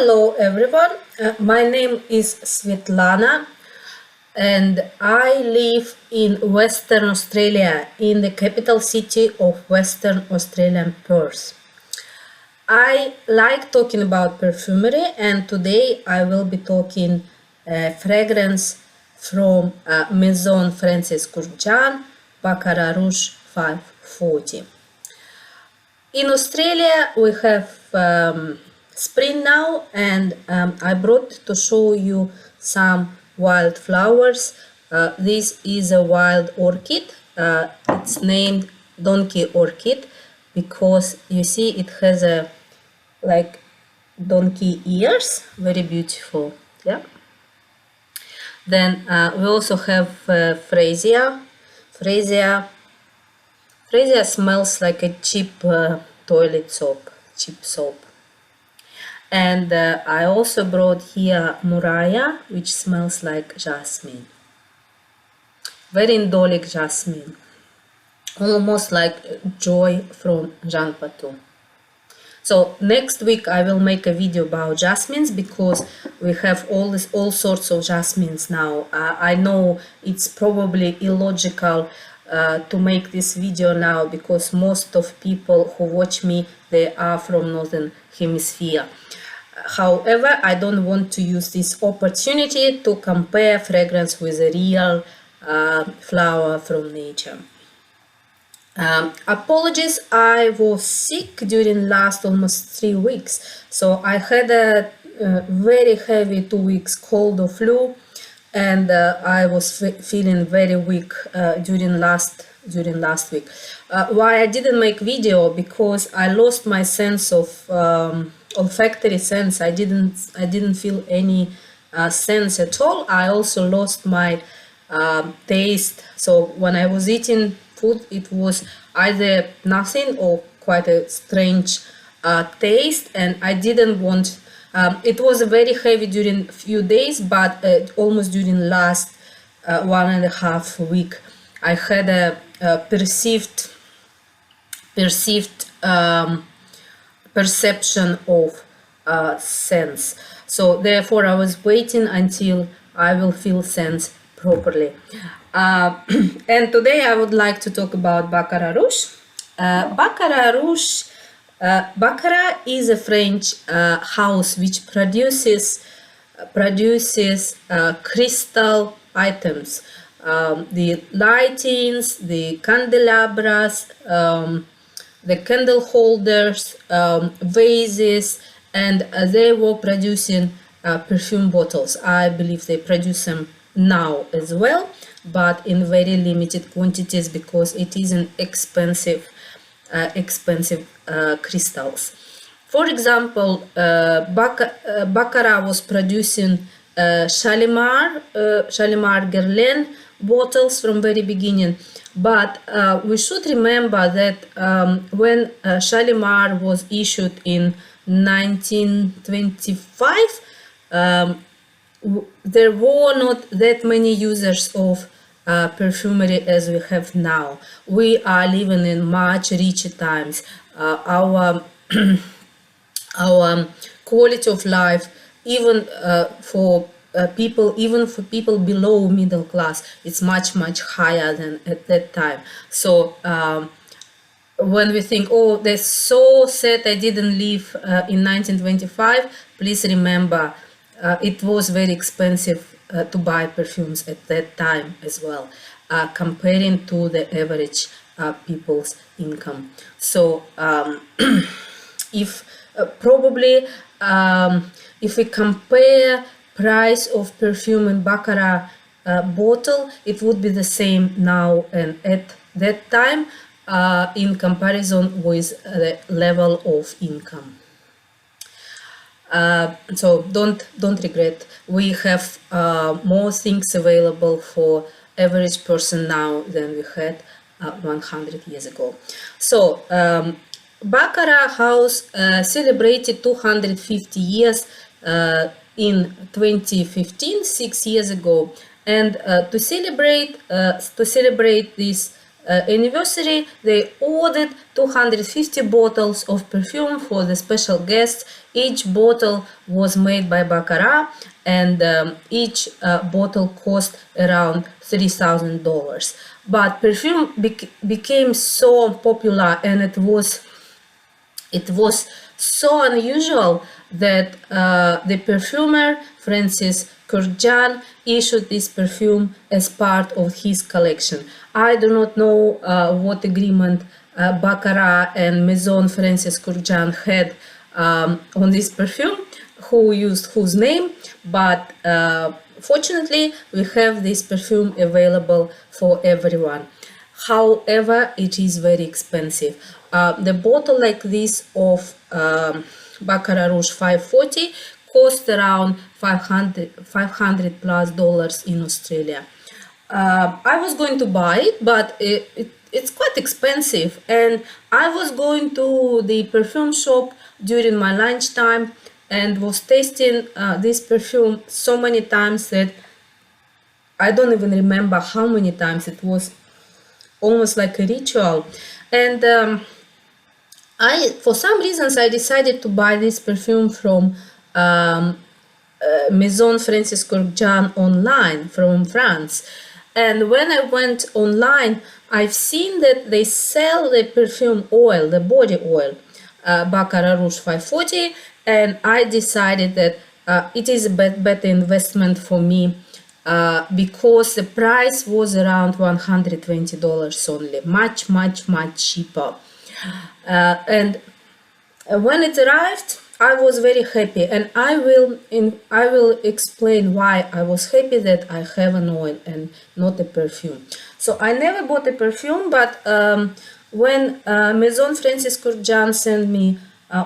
Hello everyone, my name is Svetlana and I live in Western Australia, in the capital city of Western Australian, Perth. I like talking about perfumery, and today I will be talking fragrance from Maison Francis Kurkdjian, Baccarat Rouge 540. In Australia we have spring now, and I brought to show you some wild flowers. This is a wild orchid. It's named donkey orchid because you see it has a like donkey ears, very beautiful. Yeah. Then we also have freesia. Freesia smells like a cheap toilet soap, cheap soap. And I also brought here Muraya, which smells like jasmine. Very indolic jasmine. Almost like Joy from Jean Patou. So next week I will make a video about jasmines because we have all sorts of jasmines now. I know it's probably illogical to make this video now because most of people who watch me, they are from Northern Hemisphere. However, I don't want to use this opportunity to compare fragrance with a real flower from nature. Apologies, I was sick during last almost 3 weeks, so I had a very heavy 2 weeks cold or flu, and I was feeling very weak during last week. Why I didn't make video? Because I lost my sense of olfactory sense. I didn't feel any sense at all. I also lost my taste. So when I was eating food, it was either nothing or quite a strange taste, and I didn't want. It was very heavy during a few days, but almost during last 1.5 week, I had a perceived perception of sense. So therefore I was waiting until I will feel sense properly. And today I would like to talk about Baccarat Rouge. Baccarat Rouge, Baccarat is a French house which produces crystal items, the lightings, the candelabras, the candle holders, vases, and they were producing perfume bottles. I believe they produce them now as well, but in very limited quantities because it is an expensive crystals. For example, Baccarat was producing Shalimar Guerlain bottles from very beginning, but we should remember that when Shalimar was issued in 1925, there were not that many users of perfumery as we have now. We are living in much richer times. Our quality of life, even for people below middle class, it's much higher than at that time. So when we think, oh, that's so sad I didn't live in 1925, please remember it was very expensive to buy perfumes at that time as well, comparing to the average people's income. So if we compare price of perfume in Baccarat bottle, it would be the same now and at that time in comparison with the level of income. So don't regret. We have more things available for average person now than we had 100 years ago. So Baccarat house celebrated 250 years in 2015, 6 years ago, and to celebrate this anniversary, they ordered 250 bottles of perfume for the special guests. Each bottle was made by Baccarat, and each bottle cost around $3,000. But perfume became so popular, and it was so unusual that the perfumer Francis Kurkdjian issued this perfume as part of his collection. I do not know what agreement Baccarat and Maison Francis Kurkdjian had on this perfume, who used whose name, but fortunately we have this perfume available for everyone. However, it is very expensive. The bottle like this of Baccarat Rouge 540 cost around $500 plus in Australia. I was going to buy it, but it's quite expensive, and I was going to the perfume shop during my lunchtime and was tasting this perfume so many times that I don't even remember how many times. It was almost like a ritual. And for some reasons, I decided to buy this perfume from Maison Francis Kurkdjian online from France. And when I went online, I've seen that they sell the perfume oil, the body oil, Baccarat Rouge 540, and I decided that it is a better investment for me because the price was around $120 only, much cheaper. And when it arrived, I was very happy, and I will explain why I was happy that I have an oil and not a perfume. So I never bought a perfume, but when Maison Francis Kurkdjian sent me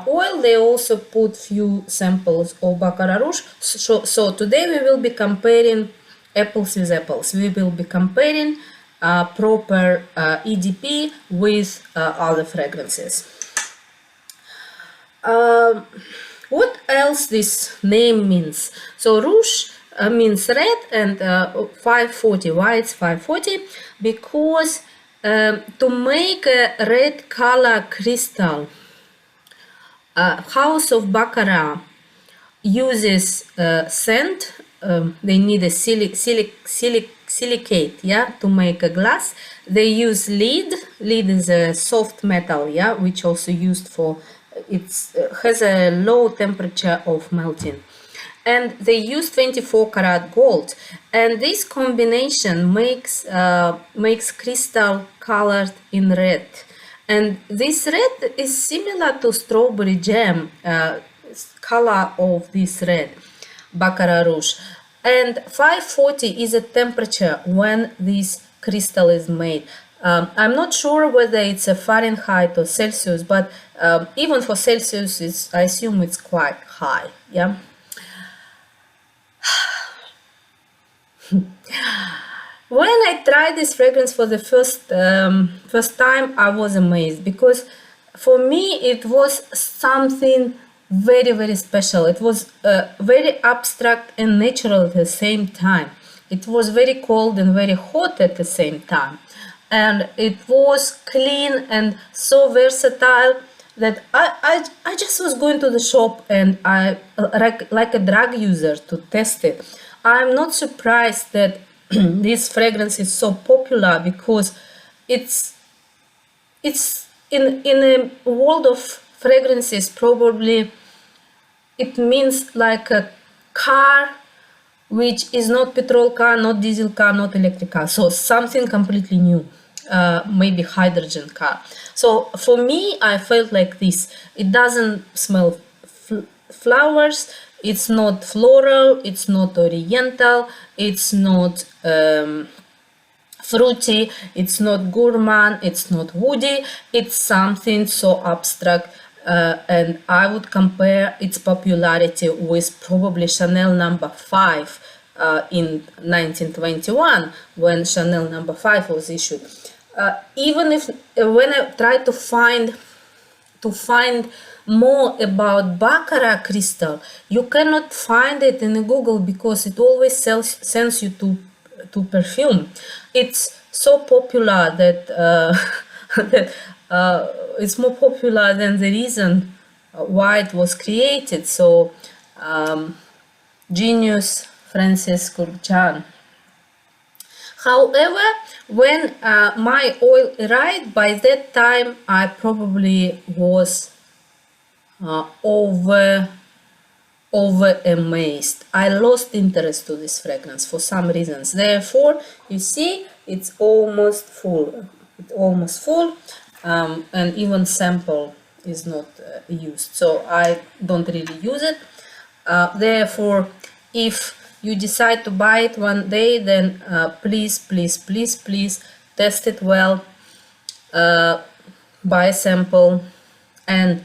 oil, they also put few samples of Baccarat Rouge. So today we will be comparing apples with apples. We will be comparing proper EDP with other fragrances. What else this name means? So rouge means red, and 540. Why it's 540? Because to make a red color crystal, House of Baccarat uses sand. They need a silicate, to make a glass. They use lead. Lead is a soft metal, which also used for has a low temperature of melting, and they use 24 karat gold, and this combination makes crystal colored in red, and this red is similar to strawberry jam color of this red Baccarat Rouge. And 540 is a temperature when this crystal is made. I'm not sure whether it's a Fahrenheit or Celsius, but even for Celsius, I assume it's quite high. When I tried this fragrance for the first time, I was amazed, because for me it was something very special. It was very abstract and natural at the same time. It was very cold and very hot at the same time. And it was clean and so versatile that I just was going to the shop and I like a drug user to test it. I'm not surprised that this fragrance is so popular, because it's in a world of fragrances, probably it means like a car which is not petrol car, not diesel car, not electric car, so something completely new. Maybe hydrogen car. So for me, I felt like this. It doesn't smell flowers, it's not floral, it's not oriental, it's not fruity, it's not gourmand, it's not woody, it's something so abstract. And I would compare its popularity with probably Chanel No. 5 in 1921, when Chanel No. 5 was issued. Even if when I try to find more about Baccarat crystal, you cannot find it in Google, because it always sends you to perfume. It's so popular that that it's more popular than the reason why it was created. So genius Francis Kurkdjian. However, when my oil arrived, by that time I probably was over amazed. I lost interest to this fragrance for some reasons. Therefore, you see, it's almost full. It's almost full, and even sample is not used. So I don't really use it. Therefore, if you decide to buy it one day, then please, please, please, please test it well. Buy a sample, and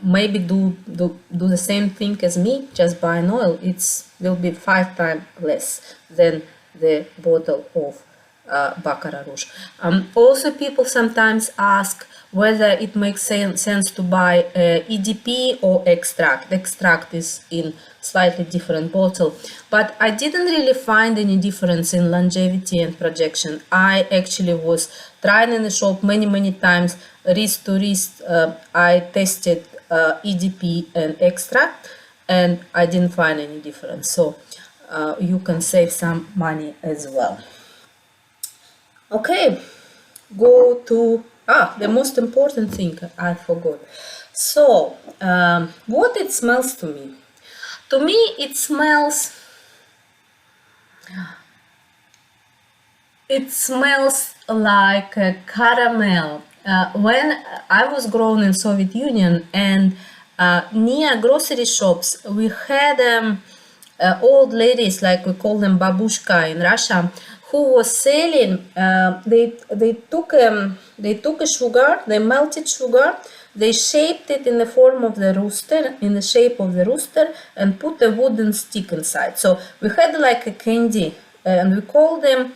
maybe do the same thing as me. Just buy an oil. It will be 5 times less than the bottle of Baccarat Rouge. Also, people sometimes ask whether it makes sense to buy EDP or extract. Extract is in slightly different bottle, but I didn't really find any difference in longevity and projection. I actually was trying in the shop many times, wrist to wrist. I tested EDP and extract, and I didn't find any difference. So you can save some money as well. Okay, go to the most important thing I forgot. So what it smells to me? To me, it smells. It smells like a caramel. When I was grown in Soviet Union, and near grocery shops, we had old ladies, like we call them babushka in Russia, who was selling. They took a sugar, they melted sugar, they shaped it in the form of the rooster, in the shape of the rooster, and put a wooden stick inside. So we had like a candy, and we call them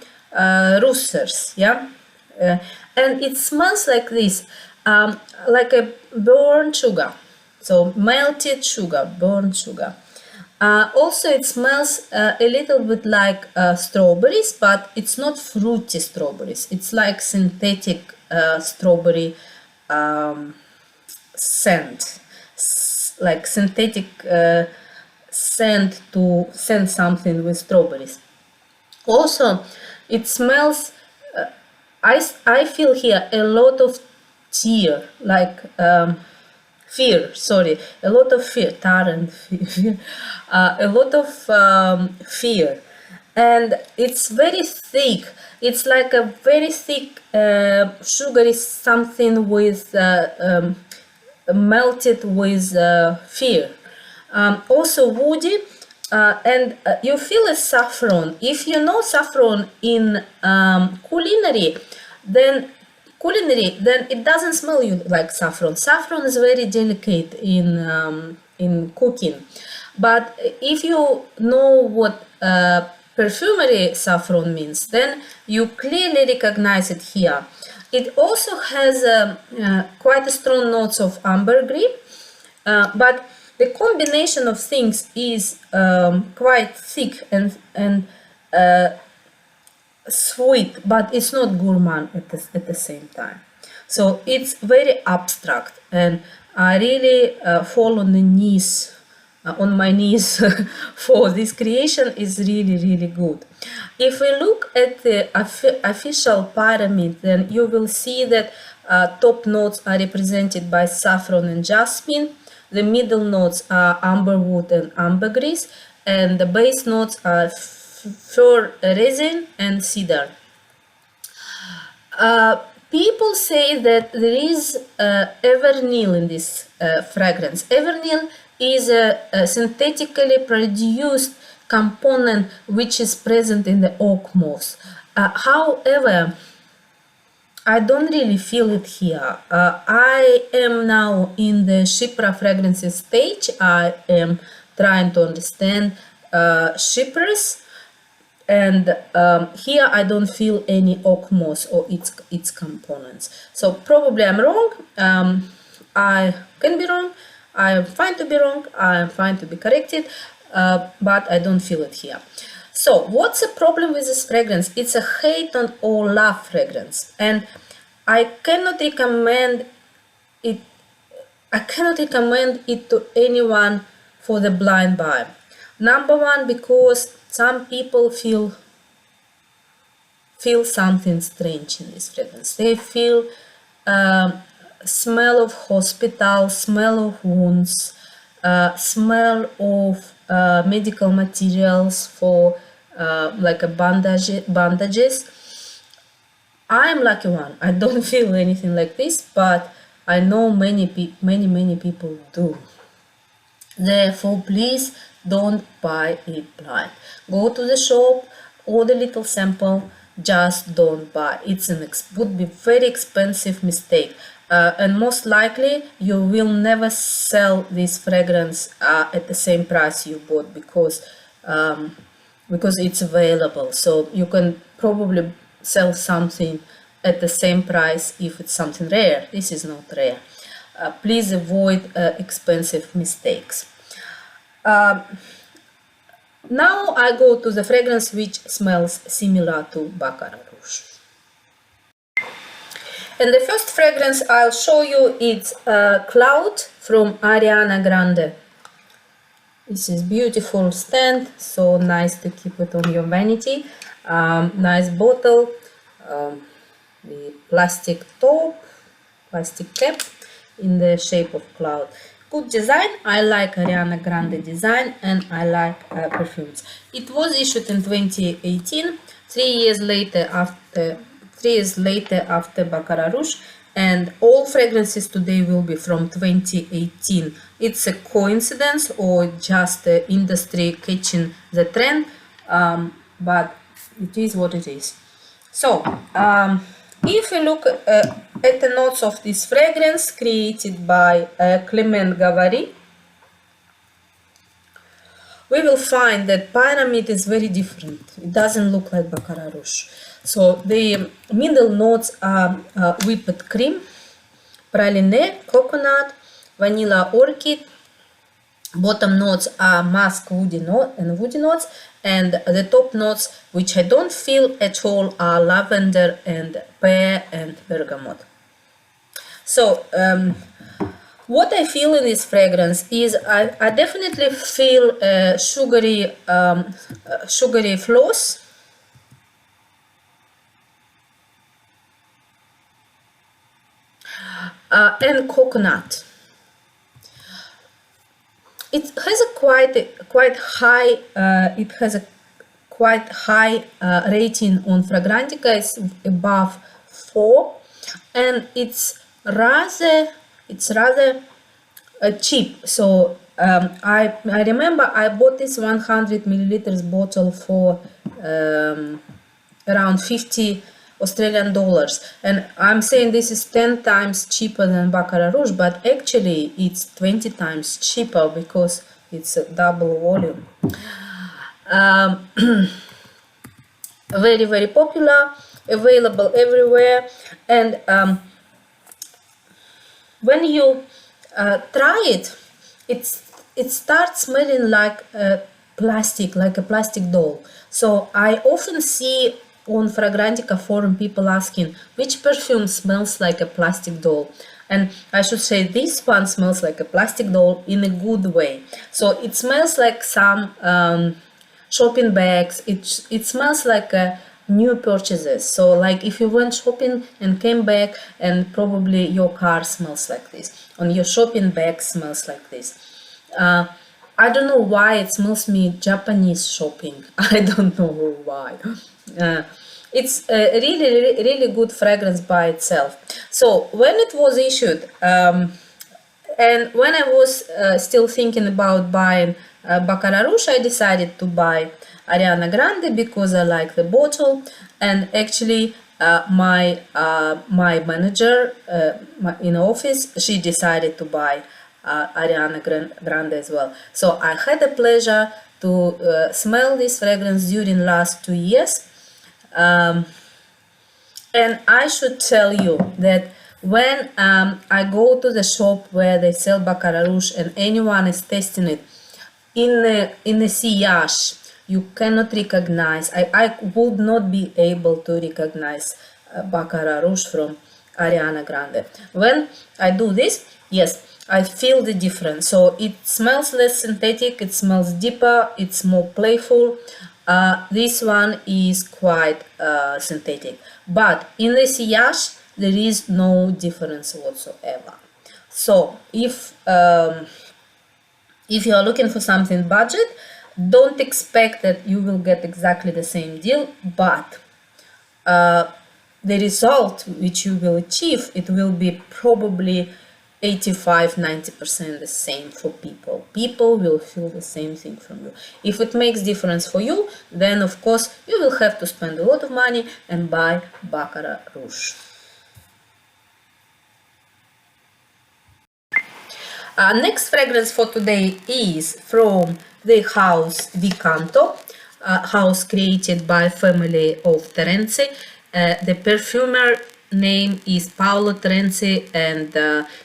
roosters, yeah. And it smells like this, like a burnt sugar. So melted sugar, burnt sugar. Also, it smells a little bit like strawberries, but it's not fruity strawberries. It's like synthetic strawberry scent, like synthetic scent to scent something with strawberries. Also, it smells, I feel here a lot of fear, like fear, sorry, a lot of fear, Tarrant, fear, a lot of fear, and it's very thick. It's like a very thick sugary something with melted with fear. Also woody, and you feel a saffron. If you know saffron in culinary, then it doesn't smell you like saffron. Saffron is very delicate in cooking, but if you know what perfumery saffron means, then you clearly recognize it here. It also has quite a strong notes of ambergris, but the combination of things is quite thick and sweet, but it's not gourmand at the same time. So it's very abstract, and I really fall on my knees for this creation. Is really good. If we look at the official pyramid, then you will see that top notes are represented by saffron and jasmine. The middle notes are amberwood and ambergris, and the base notes are fir resin and cedar. People say that there is Evernil in this fragrance. Evernil is a synthetically produced component which is present in the oak moss. However, I don't really feel it here. I am now in the Chypre fragrances stage. I am trying to understand Chypres, and here I don't feel any oak moss or its components. So probably I'm wrong. I can be wrong. I am fine to be wrong. I am fine to be corrected, but I don't feel it here. So what's the problem with this fragrance? It's a hate or love fragrance, and I cannot recommend it. I cannot recommend it to anyone for the blind buy. Number one, because some people feel something strange in this fragrance. They feel smell of hospital, smell of wounds, smell of medical materials for like a bandages. I'm lucky one. I don't feel anything like this, but I know many people do. Therefore, please don't buy it blind. Go to the shop, order a little sample, just don't buy. Would be very expensive mistake. And most likely you will never sell this fragrance at the same price you bought because it's available. So you can probably sell something at the same price if it's something rare. This is not rare. Please avoid expensive mistakes. Now I go to the fragrance which smells similar to Baccarat Rouge. And the first fragrance I'll show you is Cloud from Ariana Grande. This is beautiful stand, so nice to keep it on your vanity. Nice bottle, the plastic top, plastic cap in the shape of cloud. Good design. I like Ariana Grande design and I like perfumes. It was issued in 2018, 3 years later after Baccarat Rouge, and all fragrances today will be from 2018. It's a coincidence or just the industry catching the trend, but it is what it is. So, if you look at the notes of this fragrance created by Clement Gavary, we will find that pyramid is very different. It doesn't look like Baccarat Rouge. So the middle notes are whipped cream, praline, coconut, vanilla orchid. Bottom notes are musk, woody notes, and the top notes, which I don't feel at all, are lavender and pear and bergamot. So what I feel in this fragrance is I definitely feel sugary floss. And coconut. It has a quite high. It has a quite high rating on Fragrantica. It's above 4, and it's rather cheap. So I remember I bought this 100 milliliters bottle for around 50 Australian dollars, and I'm saying this is 10 times cheaper than Baccarat Rouge, but actually it's 20 times cheaper because it's a double volume. Very popular, available everywhere, and when you try it, it starts smelling like plastic, like a plastic doll. So I often see on Fragrantica forum people asking which perfume smells like a plastic doll, and I should say this one smells like a plastic doll in a good way. So it smells like some shopping bags. It smells like new purchases. So like if you went shopping and came back, and probably your car smells like this, on your shopping bag smells like this. I don't know why it smells me Japanese shopping. I don't know why. It's a really good fragrance by itself. So when it was issued, and when I was still thinking about buying Baccarat Rouge, I decided to buy Ariana Grande because I like the bottle, and actually my manager in office, she decided to buy Ariana Grande as well. So I had the pleasure to smell this fragrance during last 2 years, and I should tell you that when I go to the shop where they sell Baccarat Rouge and anyone is testing it in the sillage, you cannot recognize, I would not be able to recognize Baccarat Rouge from Ariana Grande. When I do this, yes, I feel the difference. So it smells less synthetic, it smells deeper, it's more playful. This one is quite synthetic, but in the sillage there is no difference whatsoever. So if you are looking for something budget, don't expect that you will get exactly the same deal, but the result which you will achieve, it will be probably 85-90% the same for people. People will feel the same thing from you. If it makes difference for you, then of course you will have to spend a lot of money and buy Baccarat Rouge. Next fragrance for today is from the house V Canto, house created by family of Terenzi. The perfumer name is Paolo Terenzi, and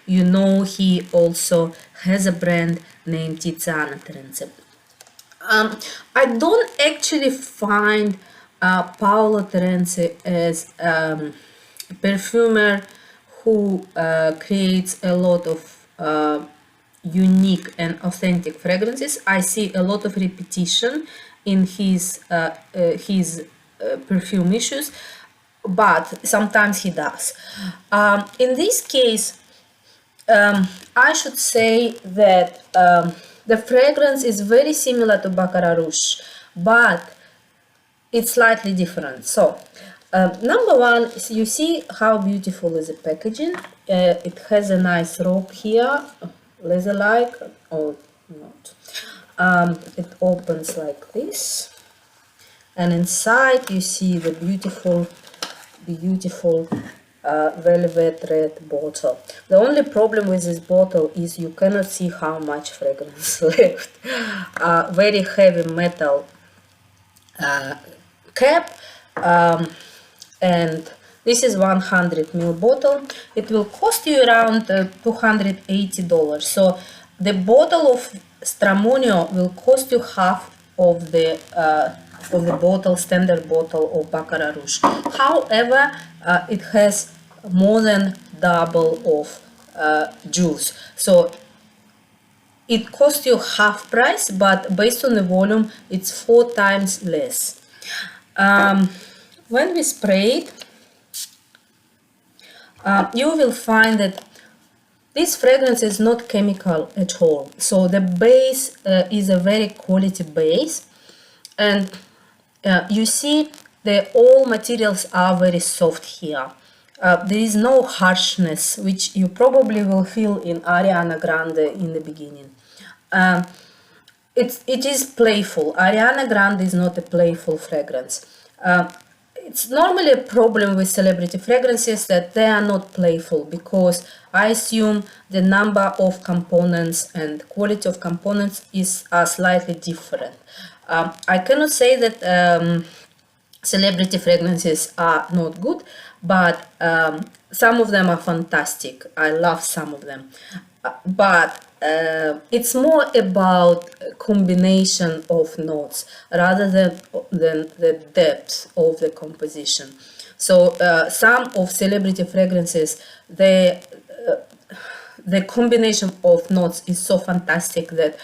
you know he also has a brand named Tiziana Terenzi. I don't actually find Paolo Terenzi as a perfumer who creates a lot of unique and authentic fragrances. I see a lot of repetition in his perfume issues, but sometimes he does. In this case, I should say that the fragrance is very similar to Baccarat Rouge, but it's slightly different. So, number one, you see how beautiful is the packaging. It has a nice rope here, leather-like or not. It opens like this, and inside you see the beautiful velvet red bottle. The only problem with this bottle is you cannot see how much fragrance left. Very heavy metal cap, and this is 100 ml bottle. It will cost you around $280. So the bottle of Stramonio will cost you half of the bottle, standard bottle of Baccarat Rouge. However, it has more than double of juice. So it costs you half price, but based on the volume, it's 4 times less. When we spray it, you will find that this fragrance is not chemical at all. So the base is a very quality base, and you see that all materials are very soft here. There is no harshness, which you probably will feel in Ariana Grande in the beginning. It is playful. Ariana Grande is not a playful fragrance. It's normally a problem with celebrity fragrances that they are not playful, because I assume the number of components and quality of components are slightly different. I cannot say that celebrity fragrances are not good, but some of them are fantastic. I love some of them. But it's more about combination of notes rather than the depth of the composition. So some of celebrity fragrances, the combination of notes is so fantastic that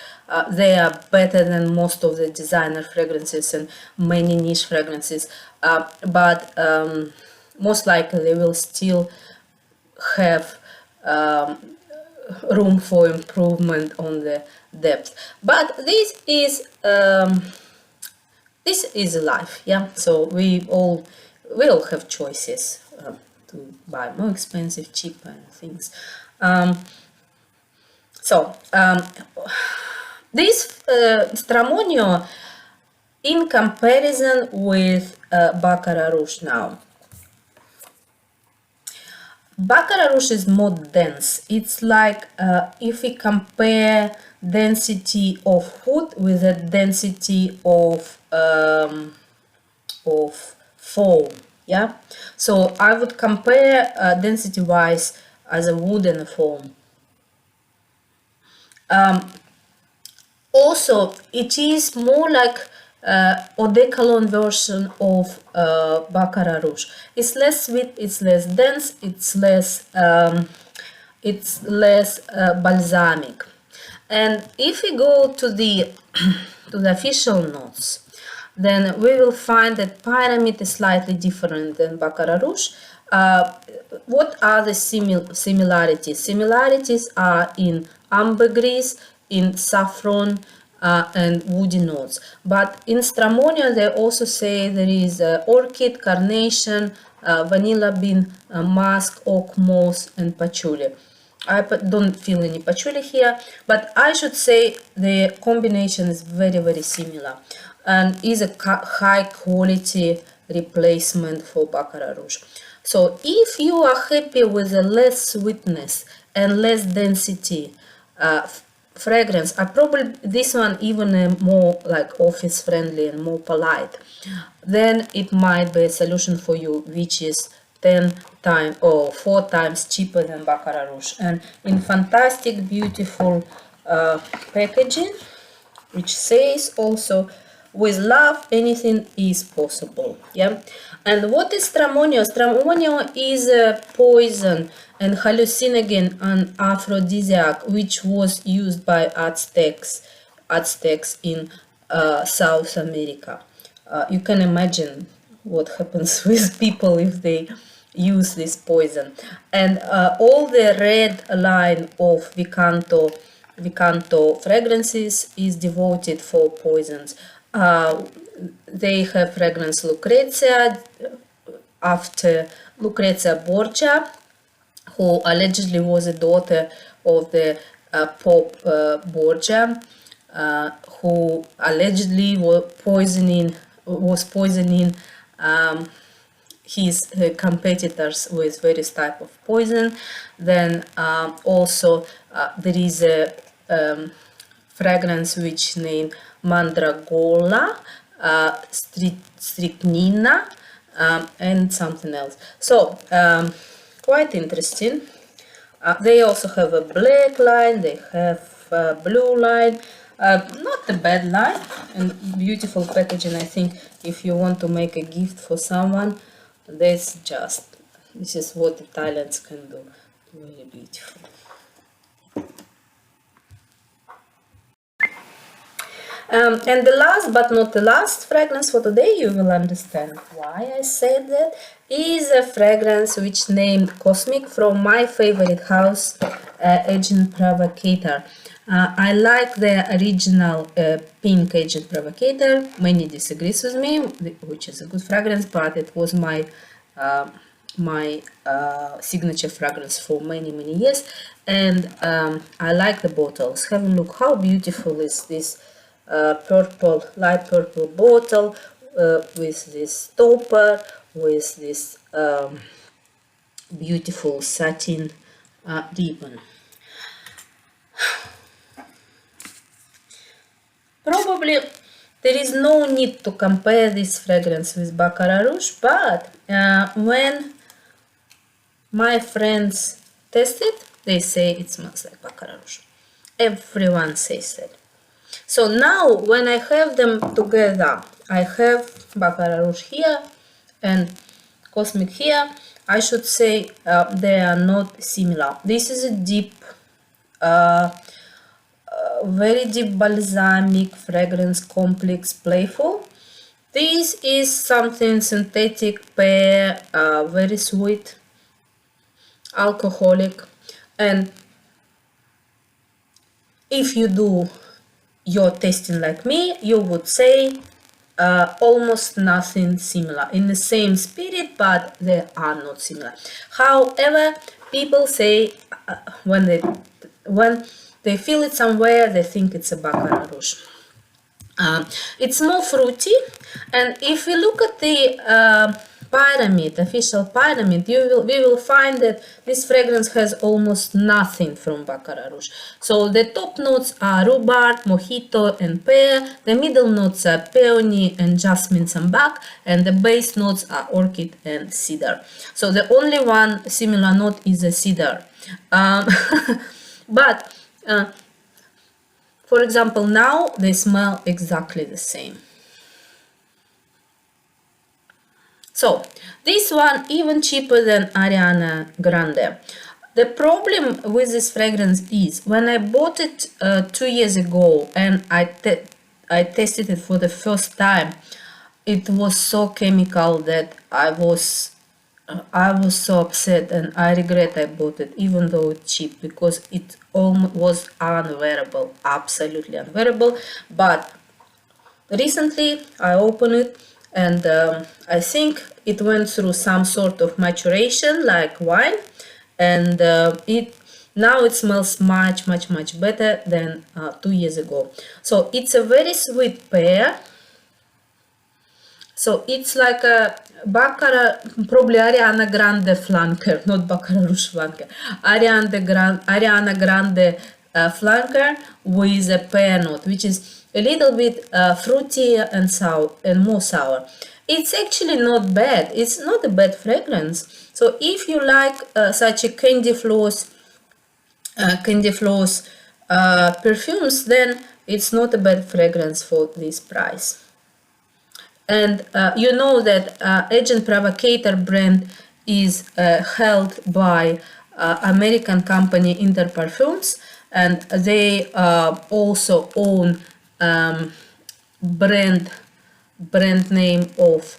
they are better than most of the designer fragrances and many niche fragrances, but most likely they will still have room for improvement on the depth. But this is life, yeah. So we all have choices to buy more expensive, cheaper things. This Stramonio, in comparison with Baccarat Rouge now. Baccarat Rouge is more dense. It's like if we compare density of wood with the density of foam, yeah. So I would compare density-wise as a wood and a foam. Also, it is more like eau de cologne version of Baccarat Rouge. It's less sweet, it's less dense, it's less balsamic. And if we go to the to the official notes, then we will find that pyramid is slightly different than Baccarat Rouge. What are the similarities? Similarities are in ambergris, in saffron, and woody notes. But in Stramonio, they also say there is orchid, carnation, vanilla bean, musk, oak moss, and patchouli. I don't feel any patchouli here, but I should say the combination is very, very similar and is a high quality replacement for Baccarat Rouge. So if you are happy with the less sweetness and less density fragrance, probably this one even more like office friendly and more polite, then it might be a solution for you, which is 10 times or 4 times cheaper than Baccarat Rouge, and in fantastic beautiful packaging, which says also, with love anything is possible. Yeah. And what is Stramonio? Stramonio is a poison and hallucinogen and aphrodisiac, which was used by Aztecs in South America. You can imagine what happens with people if they use this poison. And all the red line of V Canto fragrances is devoted for poisons. They have fragrance Lucrezia after Lucrezia Borgia, who allegedly was a daughter of the Pope Borgia, who allegedly was poisoning his competitors with various type of poison. Then also there is a fragrance which named Mandragola, Strychnina, and something else. So quite interesting. They also have a black line, they have a blue line, not a bad line, and beautiful packaging. I think if you want to make a gift for someone, this is what Italians can do. Really beautiful. And the last but not the last fragrance for today, you will understand why I said that, is a fragrance which named Cosmic from my favorite house, Agent Provocateur. I like the original pink Agent Provocateur. Many disagrees with me, which is a good fragrance, but it was my signature fragrance for many years, and I like the bottles. Have a look how beautiful is this purple, light purple bottle with this stopper, with this beautiful satin ribbon. Probably there is no need to compare this fragrance with Baccarat Rouge, but when my friends test it, they say it smells like Baccarat Rouge. Everyone says that. So now when I have them together, I have Baccarat Rouge here and Cosmic here, I should say they are not similar. This is a deep, very deep balsamic fragrance, complex, playful. This is something synthetic, pear, very sweet, alcoholic, and if you do your tasting like me, you would say almost nothing similar, in the same spirit, but they are not similar. However, people say when they feel it somewhere, they think it's a Baccarat Rouge. It's more fruity, and if we look at the pyramid, official pyramid, we will find that this fragrance has almost nothing from Baccarat Rouge. So the top notes are rhubarb, mojito, and pear. The middle notes are peony and jasmine sambac, and the base notes are orchid and cedar. So the only one similar note is a cedar. But for example, now they smell exactly the same. So this one even cheaper than Ariana Grande. The problem with this fragrance is when I bought it 2 years ago and I tested it for the first time, it was so chemical that I was so upset, and I regret I bought it even though it's cheap, because it was unwearable, absolutely unwearable. But recently I opened it, and I think it went through some sort of maturation like wine, and now it smells much better than 2 years ago. So it's a very sweet pear. So it's like a Baccarat, probably Ariana Grande flanker, not Baccarat Rouge flanker. Ariana Grande flanker with a pear note, which is a little bit fruitier and sour and more sour. It's actually not bad. It's not a bad fragrance. So if you like such a candy floss perfumes, then it's not a bad fragrance for this price. And you know that Agent Provocateur brand is held by American company Interparfums, and they also own brand name of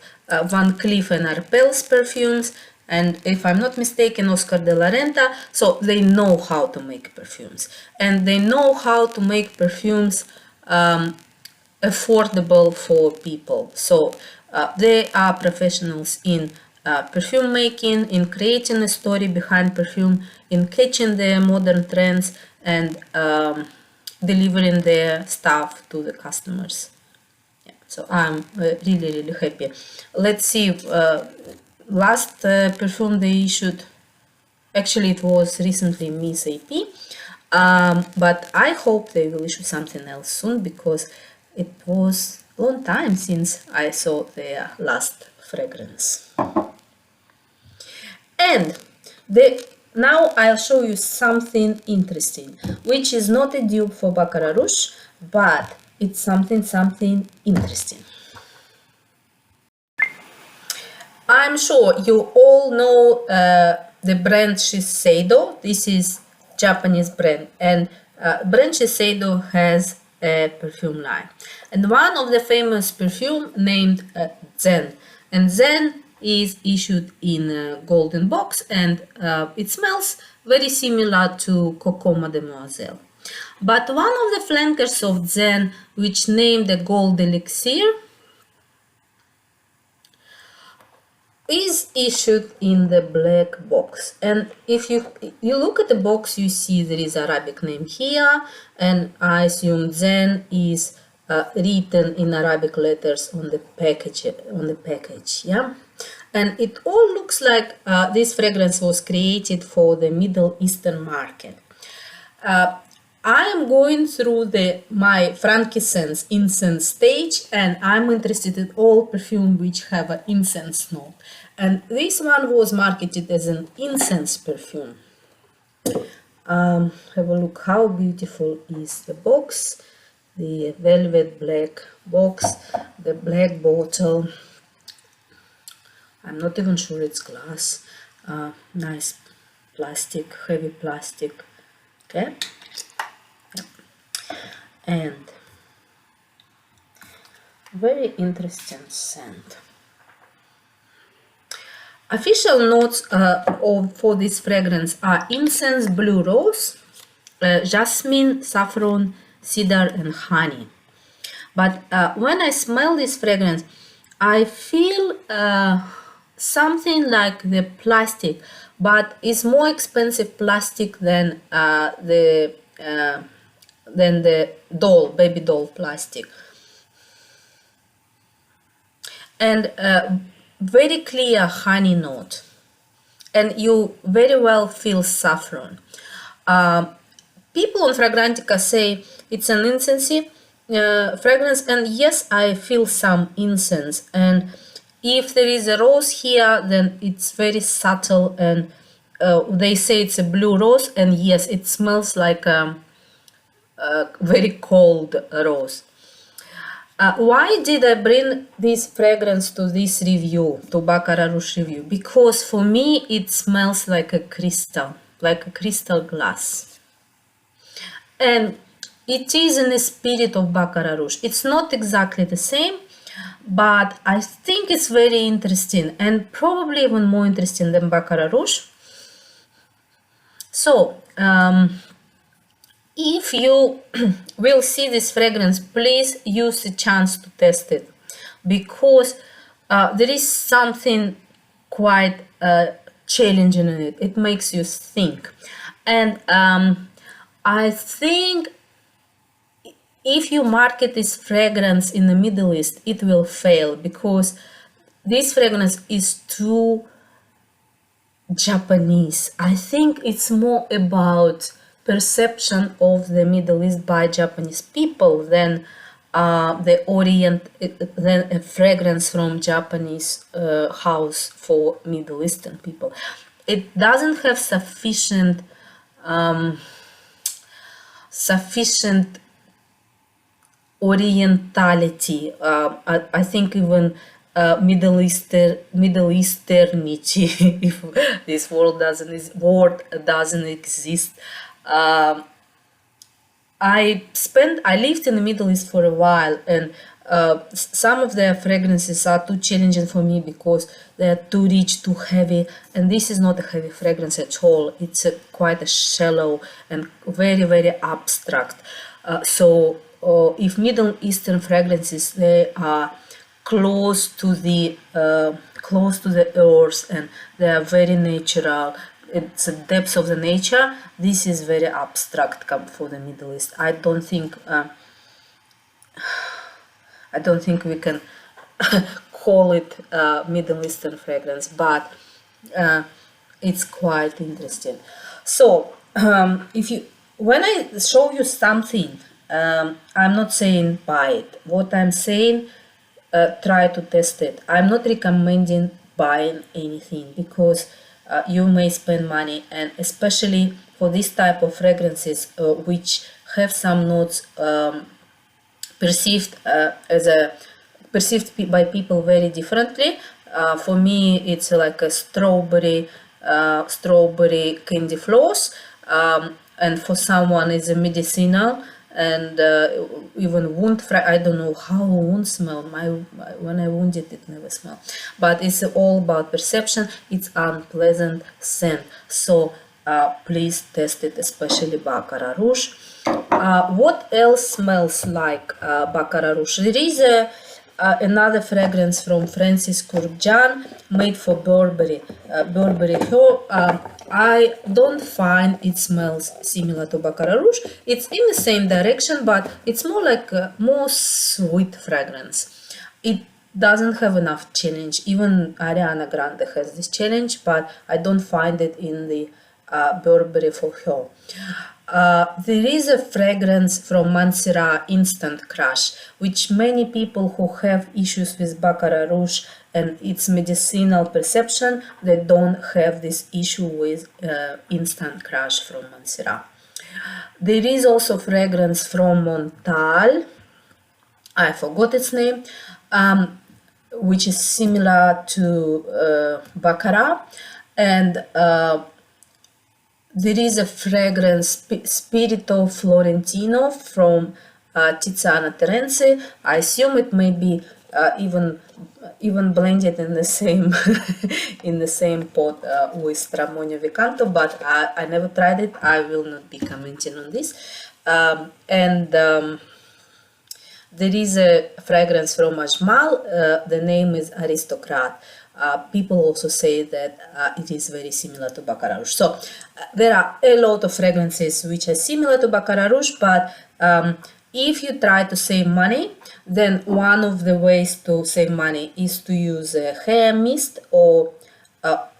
Van Cleef and Arpels perfumes, and if I'm not mistaken, Oscar de la Renta. So they know how to make perfumes, and they know how to make perfumes affordable for people. So they are professionals in perfume making, in creating a story behind perfume, in catching the modern trends, and delivering their stuff to the customers. Yeah, so I'm really happy. Let's see, last perfume they issued, actually it was recently Miss AP, but I hope they will issue something else soon, because it was a long time since I saw their last fragrance. And now I'll show you something interesting, which is not a dupe for Baccarat Rouge, but it's something interesting. I'm sure you all know the brand Shiseido. This is Japanese brand, and brand Shiseido has a perfume line, and one of the famous perfume named Zen, and Zen is issued in a golden box, and it smells very similar to Coco Mademoiselle. But one of the flankers of Zen, which named the Gold Elixir, is issued in the black box. And if you look at the box, you see there is Arabic name here, and I assume Zen is written in Arabic letters on the package, yeah. And it all looks like this fragrance was created for the Middle Eastern market. I am going through my frankincense incense stage, and I'm interested in all perfume which have an incense note. And this one was marketed as an incense perfume. Have a look how beautiful is the box, the velvet black box, the black bottle. I'm not even sure it's glass. Nice plastic, heavy plastic. Okay. And very interesting scent. Official notes for this fragrance are incense, blue rose, jasmine, saffron, cedar, and honey. But when I smell this fragrance, I feel something like the plastic, but it's more expensive plastic than the baby doll plastic, and very clear honey note, and you very well feel saffron. People on Fragrantica say it's an incensey fragrance, and yes, I feel some incense, and if there is a rose here, then it's very subtle, and they say it's a blue rose, and yes, it smells like very cold rose. Why did I bring this fragrance to this review, to Baccarat Rouge review? Because for me it smells like a crystal glass. And it is in the spirit of Baccarat Rouge. It's not exactly the same, but I think it's very interesting and probably even more interesting than Baccarat Rouge. So, if you will see this fragrance, please use the chance to test it, because there is something quite challenging in it. It makes you think. And I think if you market this fragrance in the Middle East, it will fail, because this fragrance is too Japanese. I think it's more about perception of the Middle East by Japanese people than than a fragrance from Japanese house for Middle Eastern people. It doesn't have sufficient orientality. I think even Middle Easternity, if this word doesn't exist. I lived in the Middle East for a while, and some of their fragrances are too challenging for me because they are too rich, too heavy, and this is not a heavy fragrance at all. It's quite a shallow and very, very abstract. So if Middle Eastern fragrances, they are close to the earth, and they are very natural. It's the depths of the nature. This is very abstract for the Middle East. I don't think we can call it Middle Eastern fragrance, but it's quite interesting. So when I show you something, I'm not saying buy it. What I'm saying, try to test it. I'm not recommending buying anything, because you may spend money, and especially for this type of fragrances which have some notes perceived by people very differently. For me, it's like a strawberry candy floss, and for someone it's a medicinal, and even wound I don't know how wound smell. When I wound it never smell, but it's all about perception. It's unpleasant scent, so please test it, especially Baccarat Rouge. What else smells like Baccarat Rouge? There is another fragrance from Francis Kurkdjian made for Burberry For Her. I don't find it smells similar to Baccarat Rouge. It's in the same direction, but it's more like a more sweet fragrance. It doesn't have enough challenge. Even Ariana Grande has this challenge, but I don't find it in the Burberry For Her. There is a fragrance from Mansera, Instant Crush, which many people who have issues with Baccarat Rouge and its medicinal perception, they don't have this issue with Instant Crush from Mansera. There is also fragrance from Montal, I forgot its name, which is similar to Baccarat, and there is a fragrance, Spirito Florentino from Tiziana Terenzi. I assume it may be even blended in the same in the same pot with Stramonio V Canto, but I never tried it. I will not be commenting on this. There is a fragrance from Ajmal. The name is Aristocrat. People also say that it is very similar to Baccarat Rouge. So there are a lot of fragrances which are similar to Baccarat Rouge, but if you try to save money, then one of the ways to save money is to use a hair mist or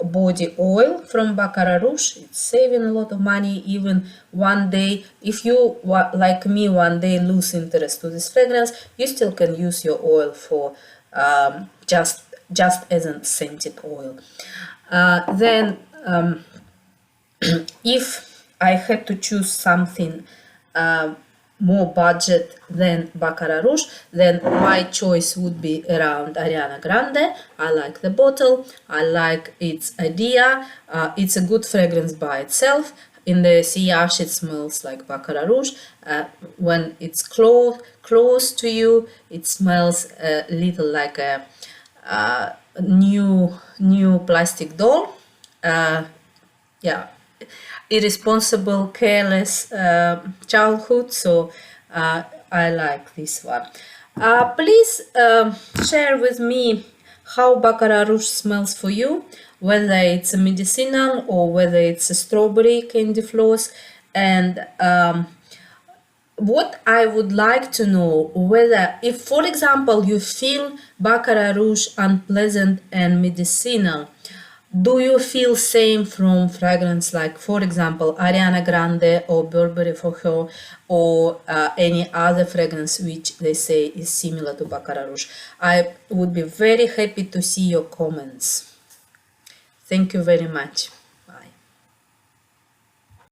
body oil from Baccarat Rouge. It's saving a lot of money. Even one day, if you, like me, one day lose interest to this fragrance, you still can use your oil for just as a scented oil. If I had to choose something more budget than Baccarat Rouge, then my choice would be around Ariana Grande. I like the bottle, I like its idea, it's a good fragrance by itself. In the sillage it smells like Baccarat Rouge. When it's close to you, it smells a little like a new plastic doll. Yeah, irresponsible, careless childhood. So I like this one. Please share with me how Baccarat Rouge smells for you, whether it's a medicinal or whether it's a strawberry candy floss. And what I would like to know, whether if, for example, you feel Baccarat Rouge unpleasant and medicinal, do you feel same from fragrance like, for example, Ariana Grande or Burberry For Her, or any other fragrance which they say is similar to Baccarat Rouge? I would be very happy to see your comments. Thank you very much.